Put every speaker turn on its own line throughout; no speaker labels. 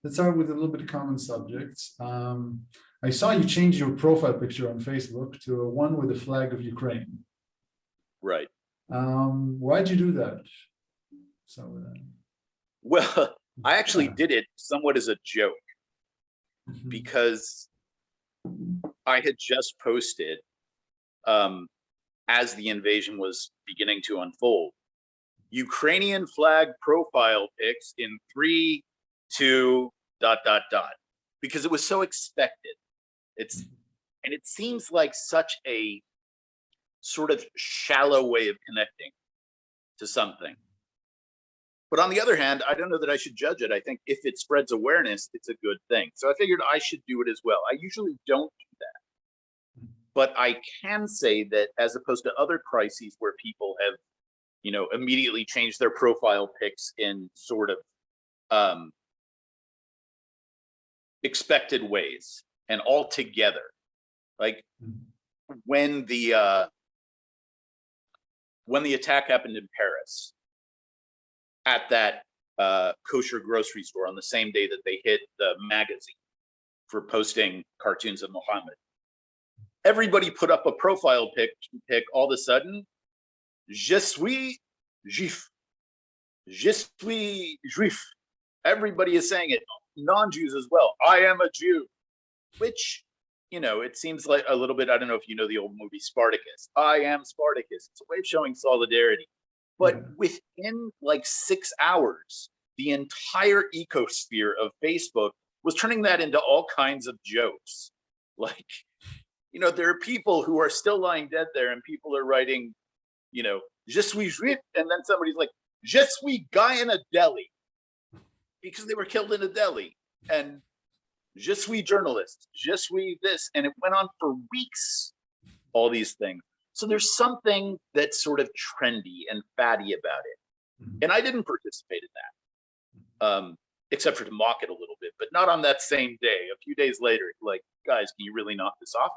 let's start with a little bit of common subjects. I saw you change your profile picture on Facebook to one with the flag of Ukraine.
Right.
Why'd you do that? So,
well, I actually did it somewhat as a joke because I had just posted, as the invasion was beginning to unfold, Ukrainian flag profile pics in 3, 2, ... because it was so expected. And it seems like such a sort of shallow way of connecting to something. But on the other hand, I don't know that I should judge it. I think if it spreads awareness, it's a good thing. So I figured I should do it as well. I usually don't do that. But I can say that as opposed to other crises where people have, immediately changed their profile pics in sort of expected ways and all together. Like when the attack happened in Paris at that kosher grocery store on the same day that they hit the magazine for posting cartoons of Muhammad, everybody put up a profile pic all of a sudden. Je suis juif. Je suis juif. Everybody is saying it. Non-Jews as well. I am a Jew. Which, it seems like a little bit, I don't know if you know the old movie Spartacus. I am Spartacus. It's a way of showing solidarity. But within like 6 hours, the entire ecosphere of Facebook was turning that into all kinds of jokes. Like, there are people who are still lying dead there and people are writing, je suis juif, and then somebody's like, je suis guy in a deli, because they were killed in a deli, and je suis journalist, je suis this, and it went on for weeks, all these things. So there's something that's sort of trendy and fatty about it. And I didn't participate in that, except for to mock it a little bit, but not on that same day. A few days later, like, guys, can you really knock this off?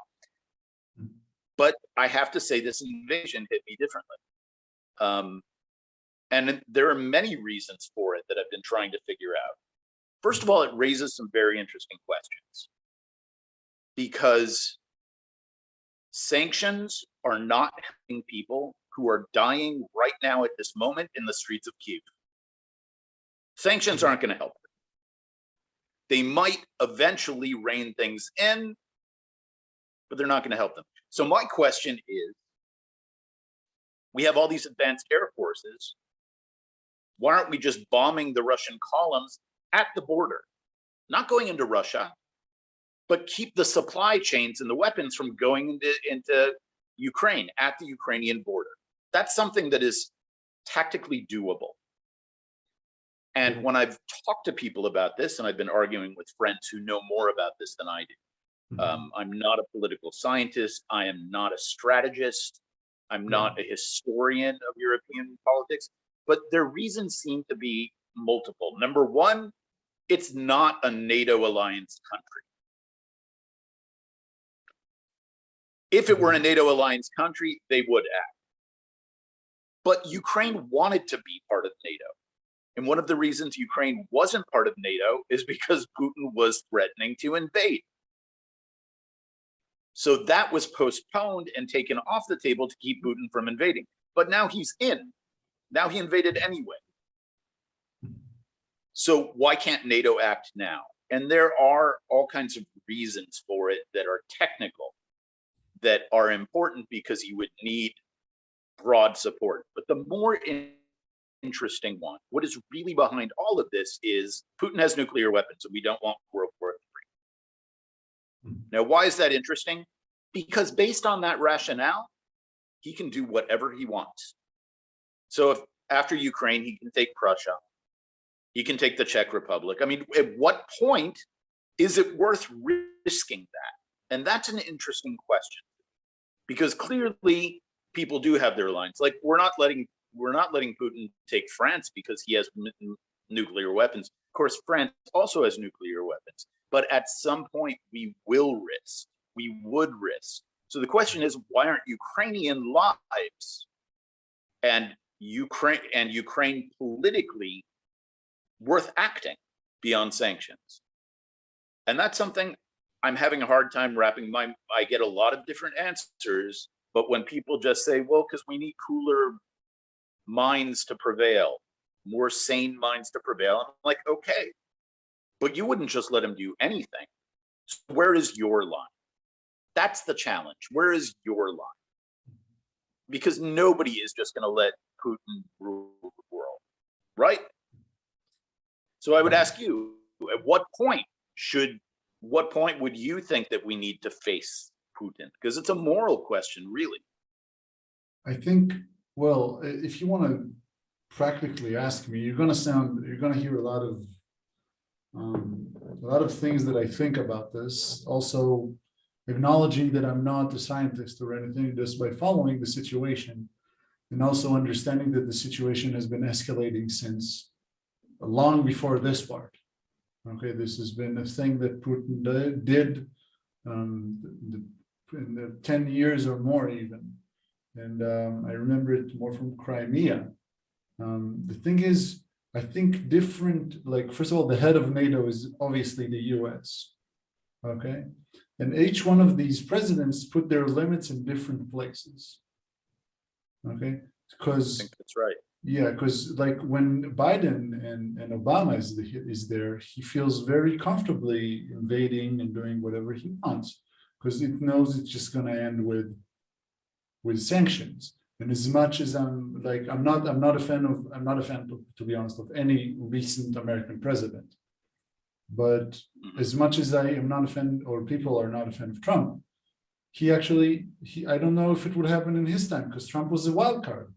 But I have to say this invasion hit me differently. And there are many reasons for it that I've been trying to figure out. First of all, it raises some very interesting questions, because sanctions are not helping people who are dying right now at this moment in the streets of Kyiv. Sanctions aren't going to help them. They might eventually rein things in, but they're not going to help them. So my question is, we have all these advanced air forces. Why aren't we just bombing the Russian columns at the border? Not going into Russia, but keep the supply chains and the weapons from going into Ukraine at the Ukrainian border. That's something that is tactically doable. And when I've talked to people about this, and I've been arguing with friends who know more about this than I do, I'm not a political scientist. I am not a strategist. I'm not a historian of European politics, but their reasons seem to be multiple. Number one, it's not a NATO alliance country. If it were a NATO alliance country, they would act. But Ukraine wanted to be part of NATO. And one of the reasons Ukraine wasn't part of NATO is because Putin was threatening to invade. So that was postponed and taken off the table to keep Putin from invading. But now he's in. Now he invaded anyway. So why can't NATO act now? And there are all kinds of reasons for it that are technical, that are important, because you would need broad support. But the more interesting one, what is really behind all of this, is Putin has nuclear weapons, and we don't want World War III. Now, why is that interesting? Because based on that rationale, he can do whatever he wants. So if after Ukraine, he can take Prussia, he can take the Czech Republic. I mean, at what point is it worth risking that? And that's an interesting question, because clearly people do have their lines. Like, we're not letting Putin take France because he has nuclear weapons. Of course, France also has nuclear weapons, but at some point we will risk. We would risk. So the question is, why aren't Ukrainian lives and Ukraine politically worth acting? beyond sanctions. And that's something I'm having a hard time wrapping I get a lot of different answers, but when people just say, well, because we need cooler minds to prevail, more sane minds to prevail, I'm like, okay, but you wouldn't just let him do anything. So where is your line? That's the challenge. Where is your line? Because nobody is just going to let Putin rule the world, right? So I would ask you, at what point would you think that we need to face Putin? Because it's a moral question, really.
I think, well, if you want to practically ask me, you're going to hear a lot of things that I think about this. Also, acknowledging that I'm not a scientist or anything, just by following the situation, and also understanding that the situation has been escalating since long before this part. Okay, this has been a thing that Putin did in the 10 years or more even. And I remember it more from Crimea. The thing is, I think different, like, first of all, the head of NATO is obviously the US. Okay, and each one of these presidents put their limits in different places. Okay, because I think
that's right.
Yeah, because like when Biden and Obama is there, he feels very comfortably invading and doing whatever he wants, because it knows it's just going to end with sanctions. And as much as I'm not a fan of, to be honest, of any recent American president. But as much as I am not a fan, or people are not a fan of Trump, I don't know if it would happen in his time, because Trump was a wild card.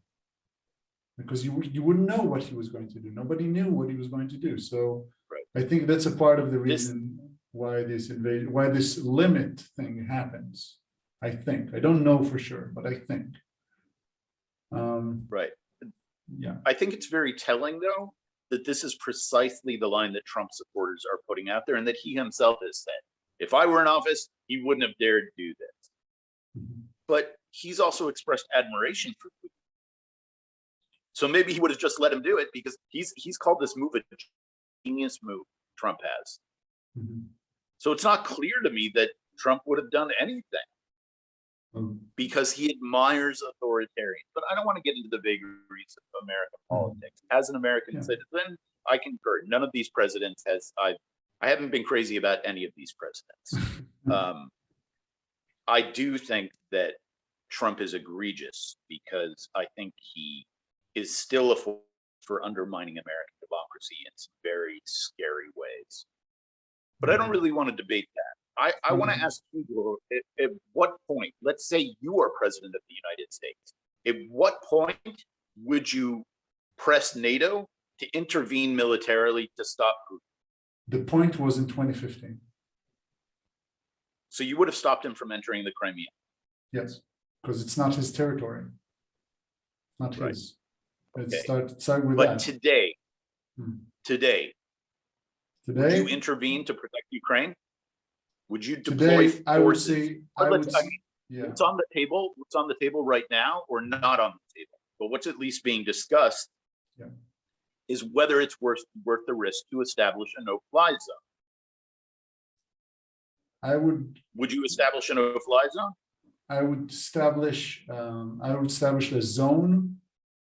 Because you wouldn't know what he was going to do. Nobody knew what he was going to do. So right. I think that's a part of the reason why this limit thing happens. I think. I don't know for sure, but I think.
Right.
Yeah.
I think it's very telling, though, that this is precisely the line that Trump supporters are putting out there, and that he himself has said, if I were in office, he wouldn't have dared do this. Mm-hmm. But he's also expressed admiration for Putin. So maybe he would have just let him do it, because he's called this move a genius move, Trump has. Mm-hmm. So it's not clear to me that Trump would have done anything, because he admires authoritarians. But I don't want to get into the vagaries of American politics. As an American citizen, I concur. None of these presidents I haven't been crazy about any of these presidents. I do think that Trump is egregious, because I think he is still a force for undermining American democracy in some very scary ways. But I don't really want to debate that. I want to ask you, at what point, let's say you are president of the United States, at what point would you press NATO to intervene militarily to stop Putin?
The point was in 2015.
So you would have stopped him from entering the Crimea?
Yes, because it's not his territory. Not
right.
his. Let's start with
but
that.
Today, would you intervene to protect Ukraine? Would you deploy forces?
I would say,
What's on the table? What's on the table right now, or not on the table? But what's at least being discussed is whether it's worth the risk to establish a no-fly zone. Would you establish a no-fly zone?
I would establish a zone.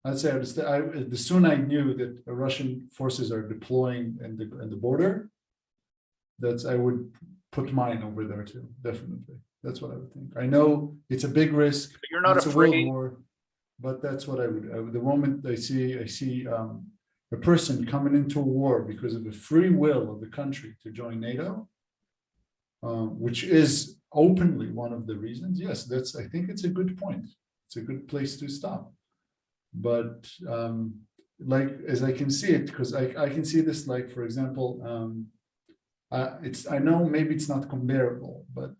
I'd say the sooner I knew that the Russian forces are deploying in the border, I would put mine over there too. Definitely, that's what I would think. I know it's a big risk.
But you're not
it's
afraid.
A world war, but that's what I would. The moment I see a person coming into a war because of the free will of the country to join NATO, which is openly one of the reasons. Yes, I think it's a good point. It's a good place to stop. But like, as I can see it, because I can see this, like, for example, I know maybe it's not comparable, but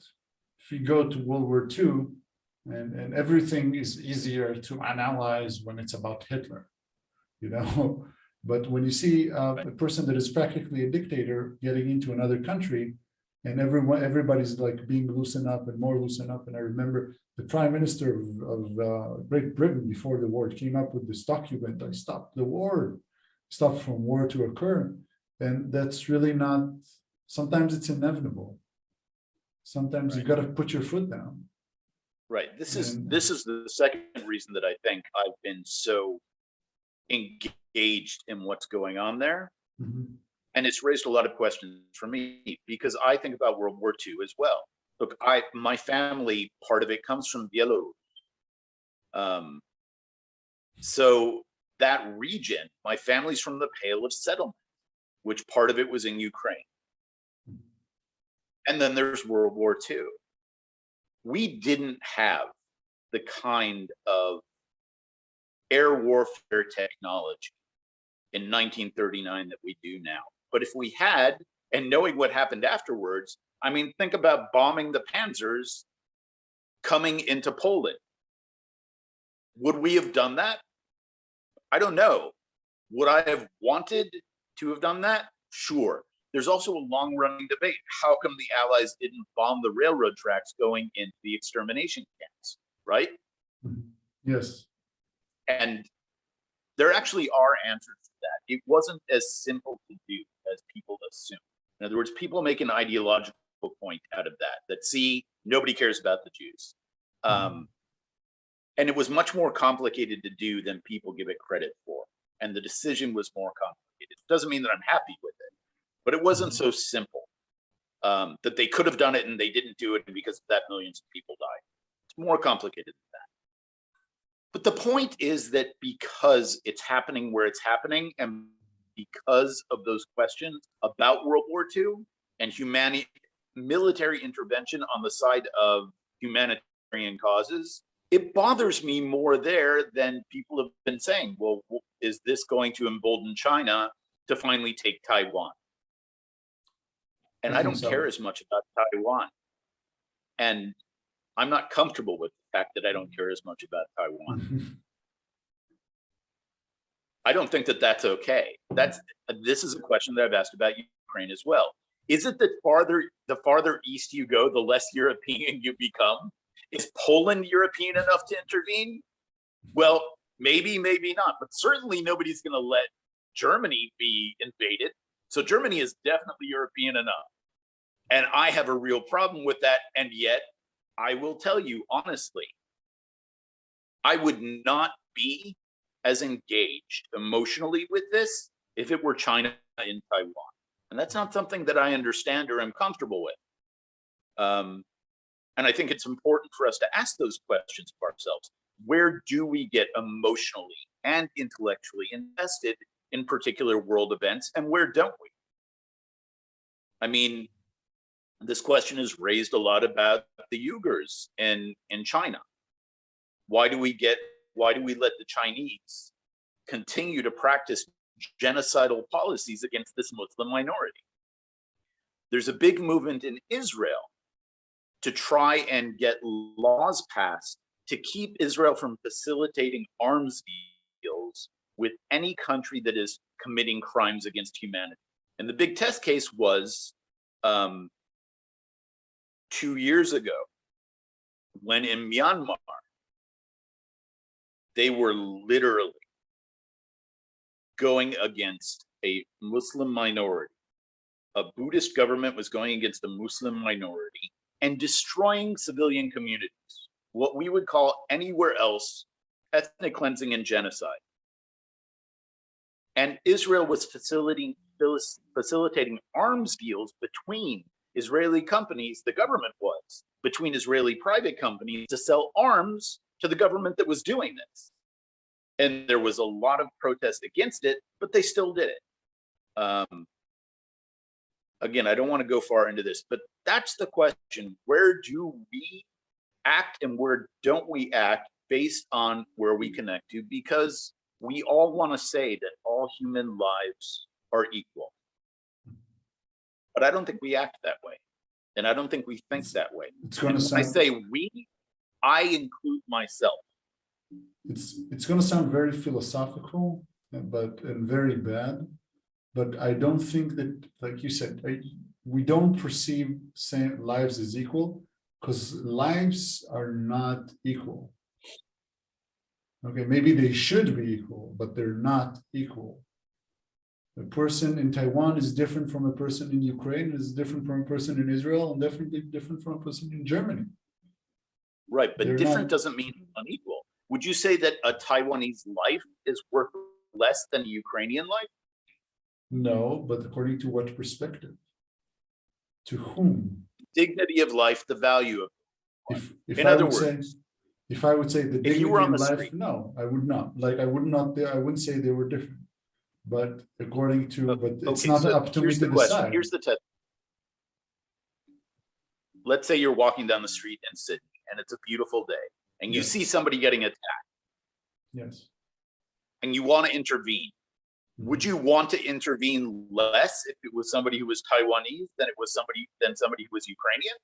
if you go to World War II, and everything is easier to analyze when it's about Hitler, but when you see a person that is practically a dictator getting into another country, and everybody's like being loosened up and more loosened up. And I remember the Prime Minister of Great Britain before the war came up with this document, I stopped the war, stopped from war to occur. And that's really not, sometimes it's inevitable. Sometimes you got to put your foot down.
Right. This is the second reason that I think I've been so engaged in what's going on there.
Mm-hmm.
And it's raised a lot of questions for me because I think about World War II as well. Look, my family, part of it comes from Belarus. So that region, my family's from the Pale of Settlement, which part of it was in Ukraine. And then there's World War II. We didn't have the kind of air warfare technology in 1939 that we do now. But if we had, and knowing what happened afterwards, I mean, think about bombing the Panzers coming into Poland. Would we have done that? I don't know. Would I have wanted to have done that? Sure. There's also a long-running debate. How come the Allies didn't bomb the railroad tracks going into the extermination camps, right?
Yes.
And there actually are answers to that. It wasn't as simple to do as people assume. In other words, people make an ideological point out of that see, nobody cares about the Jews. And it was much more complicated to do than people give it credit for. And the decision was more complicated. It doesn't mean that I'm happy with it, but it wasn't so simple that they could have done it and they didn't do it, and because of that, millions of people died. It's more complicated than that. But the point is that because it's happening where it's happening, and because of those questions about World War II and military intervention on the side of humanitarian causes, it bothers me more there than people have been saying, well, is this going to embolden China to finally take Taiwan? And I don't care as much about Taiwan. And I'm not comfortable with the fact that I don't care as much about Taiwan. I don't think that that's okay. This is a question that I've asked about Ukraine as well. Is it that the farther east you go, the less European you become? Is Poland European enough to intervene? Well, maybe, maybe not, but certainly nobody's going to let Germany be invaded. So Germany is definitely European enough. And I have a real problem with that. And yet, I will tell you honestly, I would not be as engaged emotionally with this if it were China in Taiwan. And that's not something that I understand or am comfortable with. And I think it's important for us to ask those questions of ourselves. Where do we get emotionally and intellectually invested in particular world events, and where don't we? I mean, this question is raised a lot about the Uyghurs in China. Why do we let the Chinese continue to practice genocidal policies against this Muslim minority? There's a big movement in Israel to try and get laws passed to keep Israel from facilitating arms deals with any country that is committing crimes against humanity. And the big test case was 2 years ago, when in Myanmar, they were literally going against a Muslim minority. A Buddhist government was going against a Muslim minority and destroying civilian communities, what we would call anywhere else ethnic cleansing and genocide. And Israel was facilitating arms deals between Israeli companies, the government was, between Israeli private companies to sell arms to the government that was doing this. And there was a lot of protest against it, but they still did it. Again, I don't want to go far into this, but that's the question. Where do we act and where don't we act based on where we connect to? Because we all want to say that all human lives are equal. But I don't think we act that way. And I don't think we think that way. I say we, I include myself.
It's going to sound very philosophical, but and very bad. But I don't think that, like you said, we don't perceive lives as equal because lives are not equal. Okay, maybe they should be equal, but they're not equal. A person in Taiwan is different from a person in Ukraine, is different from a person in Israel, and definitely different from a person in Germany.
Right, but
They're
different
not-
doesn't mean unequal. Would you say that a Taiwanese life is worth less than a Ukrainian life?
No, but according to what perspective? To whom?
Dignity of life, the value of
If
In
I
other
would say,
words,
if I would say the
if you were
dignity
on
in
the
life,
street-
no, I would not. Like I wouldn't say they were different. But according to, but it's
okay,
not
so
up to me
here's
to
the question.
decide.
Here's the test. Let's say you're walking down the street in Sydney and it's a beautiful day and you
Yes.
see somebody getting attacked
Yes.
and you want to intervene. Would you want to intervene less if it was somebody who was Taiwanese than somebody who was Ukrainian?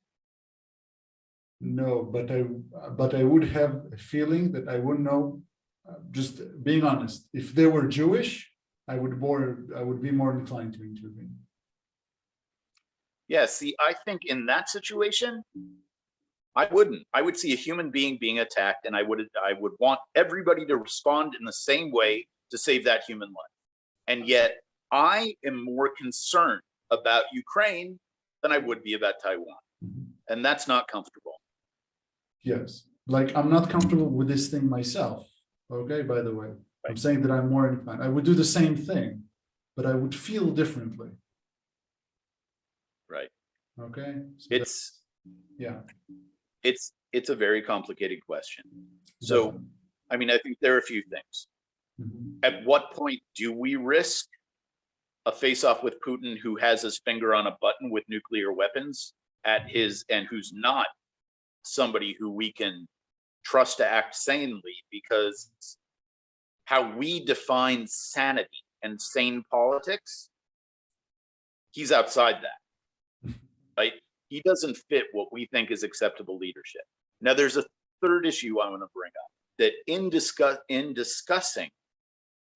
No, but I would have a feeling that I wouldn't know. Just being honest, if they were Jewish, I would be more inclined to intervene.
Yeah, see, I think in that situation, I wouldn't. I would see a human being attacked, and I would want everybody to respond in the same way to save that human life. And yet, I am more concerned about Ukraine than I would be about Taiwan, and that's not comfortable.
Yes, like I'm not comfortable with this thing myself. Okay, by the way, I'm
Right.
saying that I'm more inclined. I would do the same thing, but I would feel differently.
Right.
Okay, so
It's
yeah.
it's a very complicated question. So,
Definitely.
I mean, I think there are a few things.
Mhm.
At what point do we risk a face-off with Putin who has his finger on a button with nuclear weapons and who's not somebody who we can trust to act sanely, because how we define sanity and sane politics, he's outside that, right? He doesn't fit what we think is acceptable leadership. Now, there's a third issue I want to bring up, that in discussing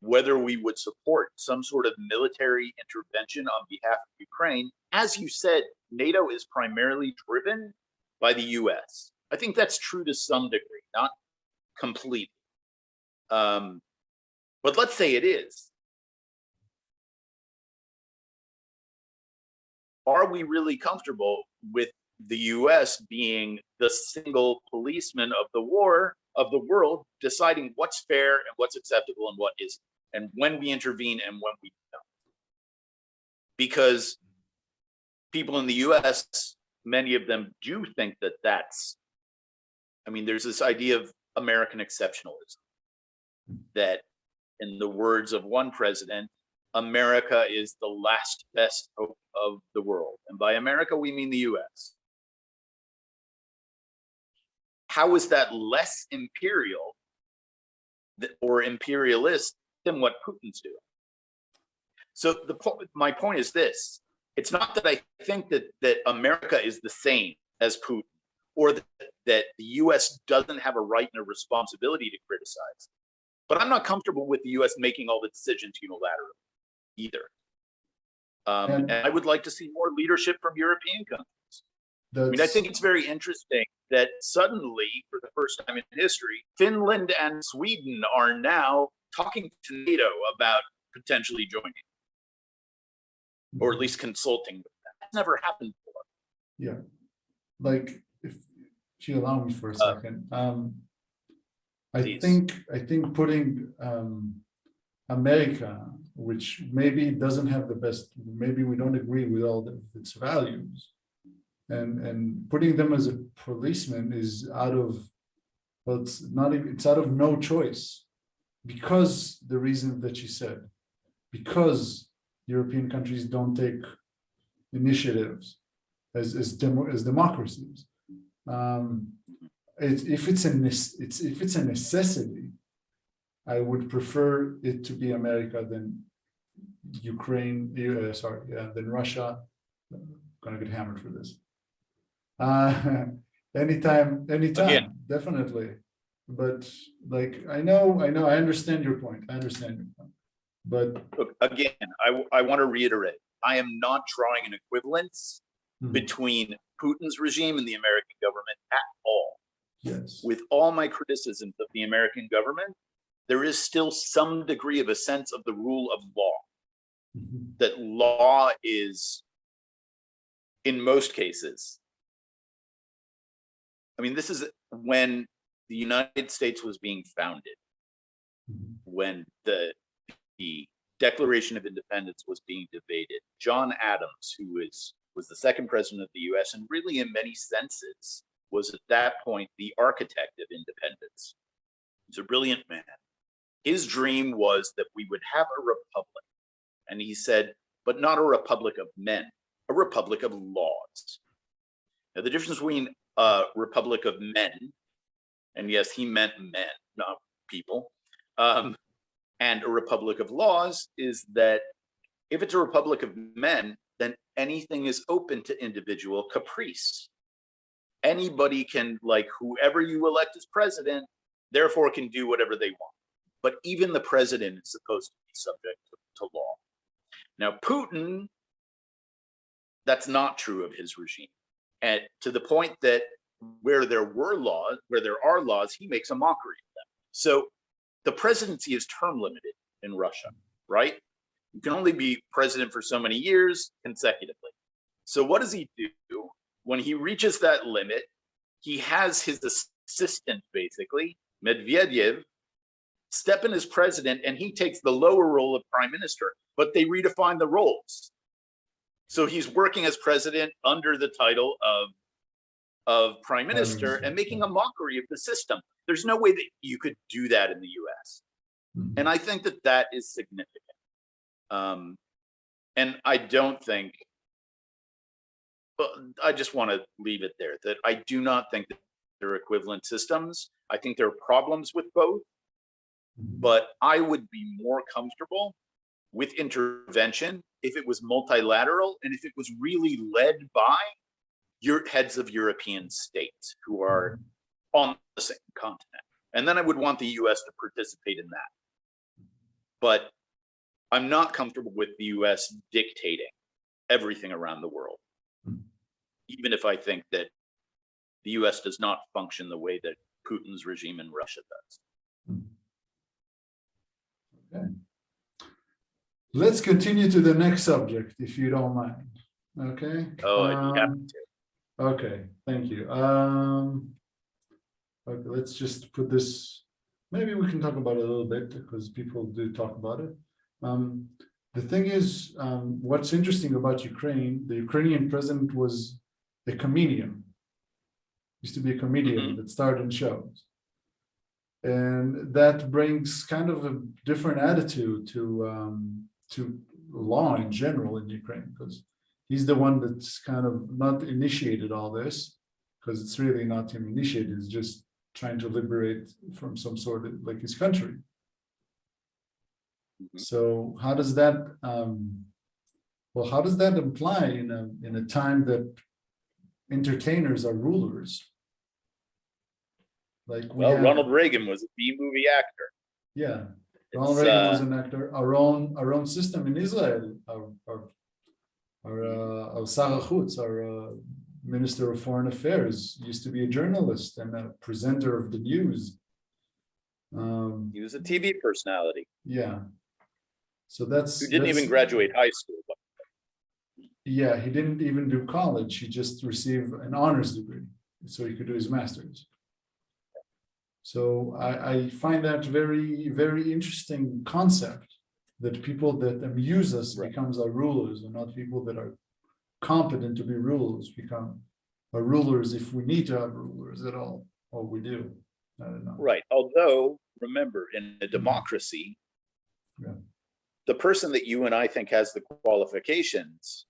whether we would support some sort of military intervention on behalf of Ukraine, as you said, NATO is primarily driven by the US. I think that's true to some degree, not completely. But let's say it is. Are we really comfortable with the US being the single policeman of the war, of the world, deciding what's fair and what's acceptable and what isn't, and when we intervene and when we don't? Because people in the US, many of them do think that there's this idea of American exceptionalism, that in the words of one president, America is the last best hope of the world. And by America, we mean the US. How is that less imperial or imperialist than what Putin's doing? So my point is this. It's not that I think that America is the same as Putin, or that the US doesn't have a right and a responsibility to criticize. But I'm not comfortable with the US making all the decisions unilaterally either. And I would like to see more leadership from European countries. I mean, I think it's very interesting that suddenly, for the first time in history, Finland and Sweden are now talking to NATO about potentially joining, or at least consulting with them. That's never happened before.
Yeah, like if you allow me for a second, I think putting America, which maybe doesn't have the best, maybe we don't agree with all of its values, and putting them as a policeman is out of, well, it's out of no choice, because the reason that she said, because European countries don't take initiatives as democracies. If it's a necessity, I would prefer it to be America than Ukraine, than Russia. I'm gonna get hammered for this. Anytime,
Again.
definitely. But like, I understand your point. But
look, again, I want to reiterate, I am not drawing an equivalence between Putin's regime and the American government at all.
yes,
With all my criticisms of the American government, there is still some degree of a sense of the rule of law. that law is, in most cases, I mean, this is when the United States was being founded, when the Declaration of Independence was being debated. John Adams, who was the second president of the US, and really in many senses was at that point the architect of independence. He's a brilliant man. His dream was that we would have a republic. And he said, but not a republic of men, a republic of laws. Now, the difference between a republic of men, and yes, he meant men, not people, and a republic of laws is that if it's a republic of men, then anything is open to individual caprice. Anybody can, like whoever you elect as president, therefore can do whatever they want. But even the president is supposed to be subject to law. Now, Putin, that's not true of his regime. And to the point that where there are laws, he makes a mockery of them. So the presidency is term limited in Russia, right? You can only be president for so many years consecutively. So what does he do? When he reaches that limit, he has his assistant, basically, Medvedev, step in as president, and he takes the lower role of prime minister, but they redefine the roles. So he's working as president under the title of prime minister and making a mockery of the system. There's no way that you could do that in the US. And I think that that is significant. And I don't think, but I just want to leave it there, that I do not think that they're equivalent systems. I think there are problems with both, but I would be more comfortable with intervention if it was multilateral and if it was really led by your heads of European states who are on the same continent. And then I would want the US to participate in that. But I'm not comfortable with the US dictating everything around the world, even if I think that the US does not function the way that Putin's regime in Russia does.
Okay. Let's continue to the next subject, if you don't mind. Okay.
Oh, I'd be happy to.
Okay, thank you. Okay, let's just put this, maybe we can talk about it a little bit because people do talk about it. The thing is, what's interesting about Ukraine, the Ukrainian president was a comedian, used to be a comedian that starred in shows. And that brings kind of a different attitude to law in general in Ukraine, because he's the one that's kind of not initiated all this, because it's really not him initiated, it's just trying to liberate from some sort of like his country. So how does that how does that imply in a time that entertainers are rulers? Like
Ronald Reagan was a B-movie actor.
Yeah, Ronald Reagan was an actor. Our own system in Israel, our שר החוץ, our Minister of Foreign Affairs, used to be a journalist and a presenter of the news.
He was a TV personality.
Yeah. So who
didn't even graduate high school.
Yeah, he didn't even do college. He just received an honors degree so he could do his master's. So I find that very, very interesting concept, that people that amuse us becomes our rulers, and not people that are competent to be rulers become our rulers if we need to have rulers at all, or we do. I don't know.
Right. Although, remember, in a democracy, the person that you and I think has the qualifications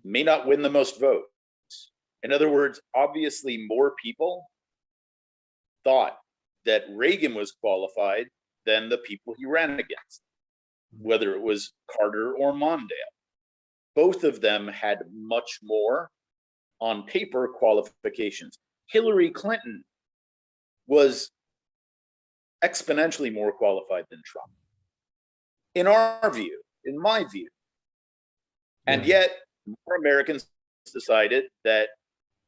may not win the most votes. In other words, obviously more people thought that Reagan was qualified than the people he ran against, whether it was Carter or Mondale. Both of them had much more on paper qualifications. Hillary Clinton was exponentially more qualified than Trump, in our view, in my view. And yet, more Americans decided that,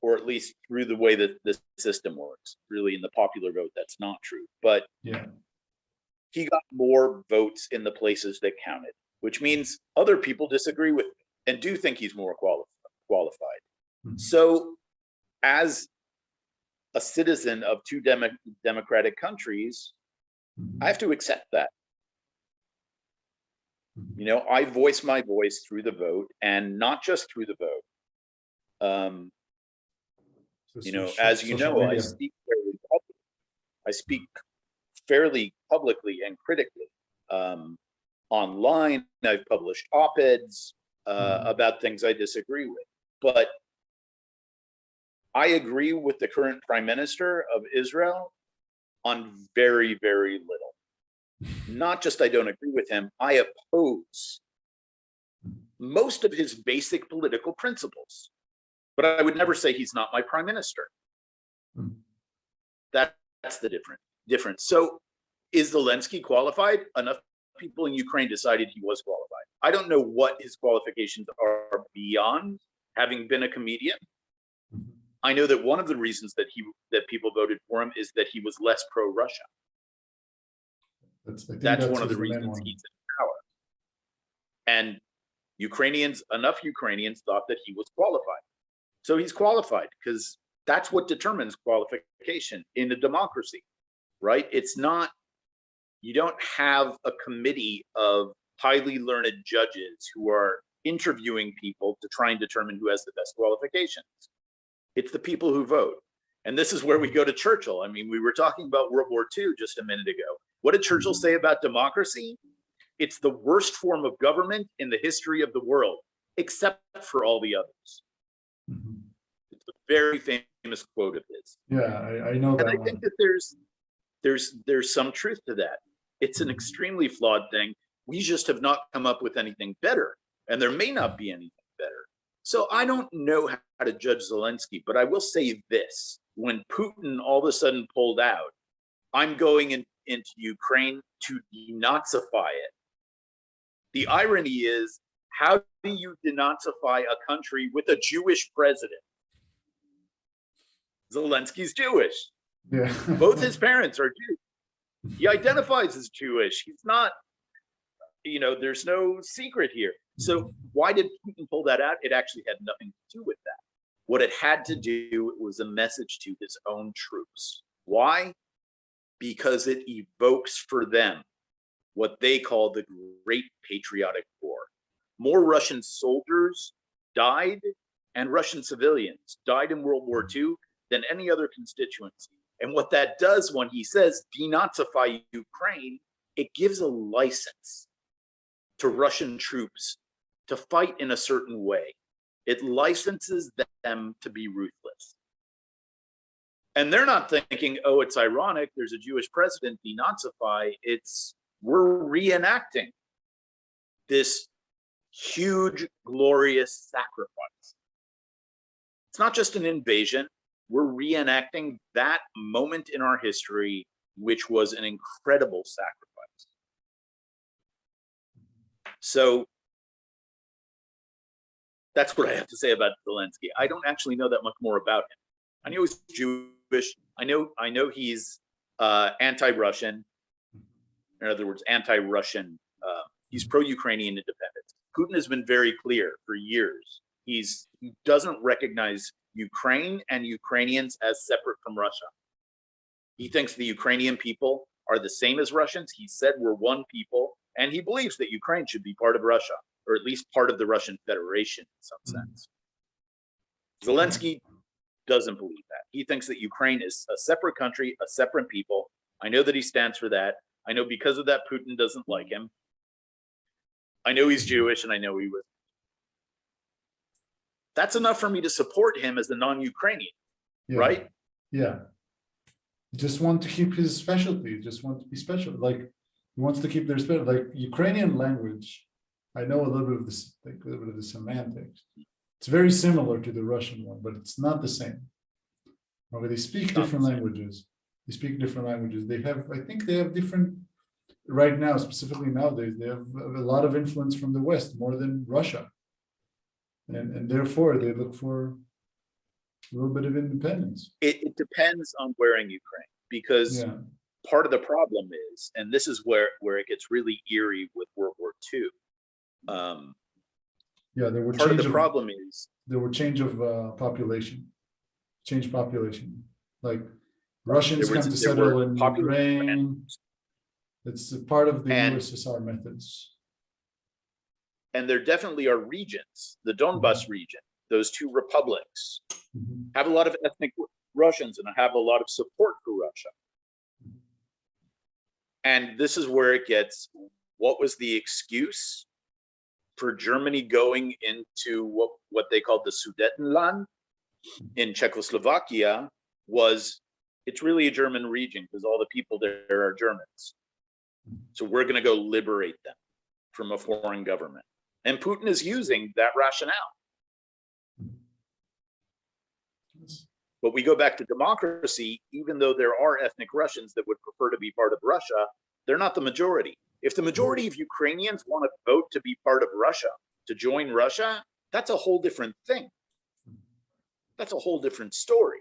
or at least through the way that this system works, really in the popular vote, that's not true. But he got more votes in the places that counted, which means other people disagree with me and do think he's more qualified.
Mhm.
So as a citizen of two democratic countries, I have to accept that.
Mhm.
You know, I voice my voice through the vote, and not just through the vote. You know, as you know, I speak fairly publicly and critically. Online, I've published op-eds about things I disagree with. But I agree with the current Prime Minister of Israel on very, very little. Not just I don't agree with him, I oppose most of his basic political principles. But I would never say he's not my Prime Minister. That's the difference. So is Zelensky qualified? Enough people in Ukraine decided he was qualified. I don't know what his qualifications are beyond having been a comedian. I know that one of the reasons that people voted for him is that he was less pro-Russia. That's one of the reasons he's in power. And enough Ukrainians thought that he was qualified. So he's qualified because that's what determines qualification in a democracy, right? It's not, you don't have a committee of highly learned judges who are interviewing people to try and determine who has the best qualifications. It's the people who vote. And this is where we go to Churchill. I mean, we were talking about World War II just a minute ago. What did Churchill say about democracy? It's the worst form of government in the history of the world, except for all the others. It's a very famous quote of his.
Yeah, I know that.
And I think that there's some truth to that. It's an extremely flawed thing. We just have not come up with anything better, and there may not be anything better. So I don't know how to judge Zelensky, but I will say this. When Putin all of a sudden pulled out, I'm going into Ukraine to denazify it. The irony is, how do you denazify a country with a Jewish president? Zelensky's Jewish.
Yeah.
Both his parents are Jews. He identifies as Jewish. He's not, you know, there's no secret here. So why did Putin pull that out? It actually had nothing to do with that. What it had to do was a message to his own troops. Why? Because it evokes for them what they call the Great Patriotic War. More Russian soldiers died and Russian civilians died in World War II than any other constituency. And what that does when he says denazify Ukraine, it gives a license to Russian troops to fight in a certain way. It licenses them to be ruthless. And they're not thinking, oh, it's ironic, there's a Jewish president, denazify. It's, we're reenacting this huge, glorious sacrifice. It's not just an invasion. We're reenacting that moment in our history, which was an incredible sacrifice. So that's what I have to say about Zelensky. I don't actually know that much more about him. I know he's Jewish. I know he's anti-Russian. In other words, anti-Russian. He's pro-Ukrainian independence. Putin has been very clear for years. He doesn't recognize Ukraine and Ukrainians as separate from Russia. He thinks the Ukrainian people are the same as Russians. He said we're one people, and he believes that Ukraine should be part of Russia, or at least part of the Russian Federation in some sense. Zelensky doesn't believe that. He thinks that Ukraine is a separate country, a separate people. I know that he stands for that. I know because of that, Putin doesn't like him. I know he's Jewish, and I know he was. That's enough for me to support him as a non-Ukrainian, right?
Yeah. He just want to keep his specialty. He just want to be special. Like, he wants to keep their special. Like, Ukrainian language, I know a little bit of this, like a little bit of the semantics. It's very similar to the Russian one, but it's not the same. Okay, they speak different languages. They speak different languages. They have, I think they have different, right now, specifically nowadays, they have a lot of influence from the West, more than Russia. And therefore, they look for a little bit of independence.
It depends on where in Ukraine, because part of the problem is, and this is where it gets really eerie with World War II,
Yeah, there were
Part of the problem is
there were change of population. Like Russians come to settle in Ukraine. It's a part of the USSR methods.
And there definitely are regions, the Donbas region, those two republics, have a lot of ethnic Russians and have a lot of support for Russia. And this is where it gets, what was the excuse for Germany going into what they called the Sudetenland in Czechoslovakia was, it's really a German region because all the people there are Germans. So we're going to go liberate them from a foreign government. And Putin is using that rationale. But we go back to democracy, even though there are ethnic Russians that would prefer to be part of Russia, they're not the majority. If the majority of Ukrainians want to vote to be part of Russia, to join Russia, that's a whole different thing. That's a whole different story.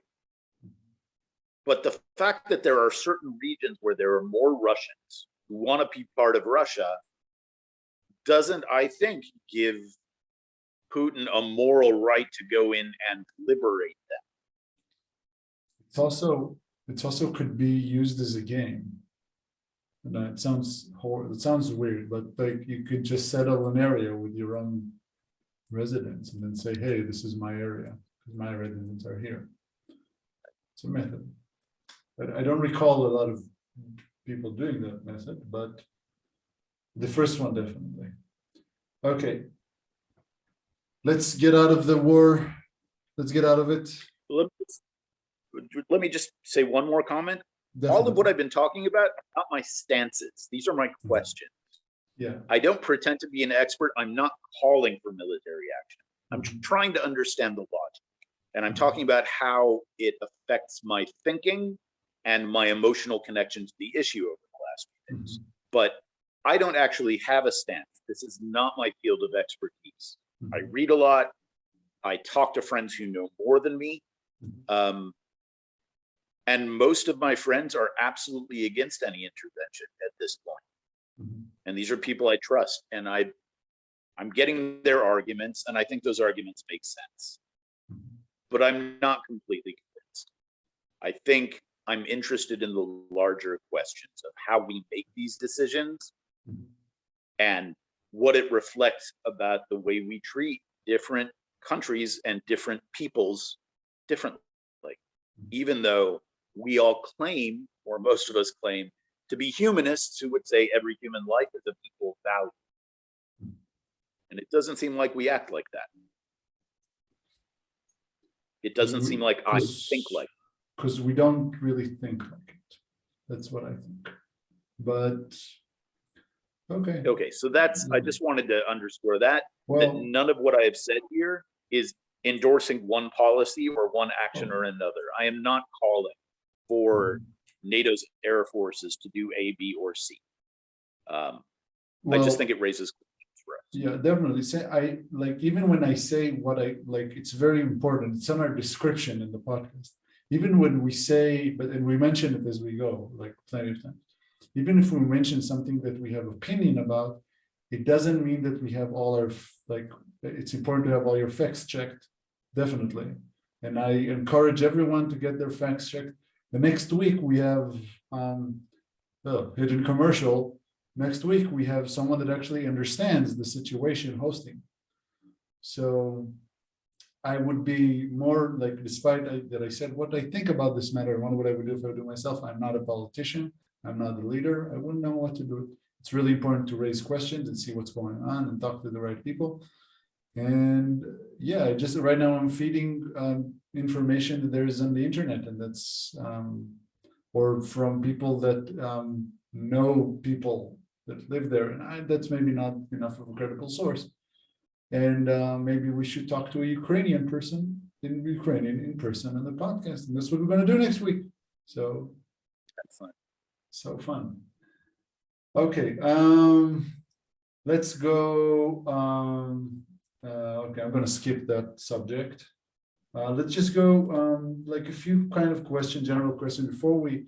But the fact that there are certain regions where there are more Russians who want to be part of Russia doesn't, I think, give Putin a moral right to go in and liberate them.
It's also could be used as a game. And it sounds weird, but like you could just settle an area with your own residents and then say, hey, this is my area because my residents are here. It's a method. But I don't recall a lot of people doing that method, but the first one definitely. Okay. Let's get out of the war. Let's get out of it.
Let me just say one more comment. Definitely. All of what I've been talking about are not my stances. These are my questions.
Yeah.
I don't pretend to be an expert. I'm not calling for military action. I'm trying to understand the logic. And I'm talking about how it affects my thinking and my emotional connection to the issue over the last few days. But I don't actually have a stance. This is not my field of expertise. I read a lot. I talk to friends who know more than me. And most of my friends are absolutely against any intervention at this point. And these are people I trust. And I'm getting their arguments, and I think those arguments make sense. But I'm not completely convinced. I think I'm interested in the larger questions of how we make these decisions and what it reflects about the way we treat different countries and different peoples differently. Even though we all claim, or most of us claim, to be humanists who would say every human life is of equal value. And it doesn't seem like we act like that. It doesn't seem like I think like it.
Because we don't really think like it. That's what I think. But okay.
Okay, so that's, I just wanted to underscore that, that none of what I have said here is endorsing one policy or one action or another. I am not calling for NATO's air forces to do A, B, or C. I just think it raises questions for us.
Yeah, definitely. I like, even when I say what I like, it's very important. It's on our description in the podcast. Even when we say, and we mention it as we go, like plenty of times. Even if we mention something that we have opinion about, it doesn't mean that we have all our, like, it's important to have all your facts checked, definitely. And I encourage everyone to get their facts checked. The next week we have hidden commercial. Next week we have someone that actually understands the situation hosting. So I would be more like, despite that I said what I think about this matter, and what I would do if I would do myself, I'm not a politician. I'm not the leader. I wouldn't know what to do. It's really important to raise questions and see what's going on and talk to the right people. And yeah, just right now I'm feeding information that there is on the internet, and that's or from people that know people that live there, and that's maybe not enough of a credible source. And maybe we should talk to a Ukrainian person in person on the podcast, and that's what we're going to do next week. So
that's fun.
So fun. Okay, let's go. Okay, I'm going to skip that subject. Let's just go like a few kind of questions, general questions before we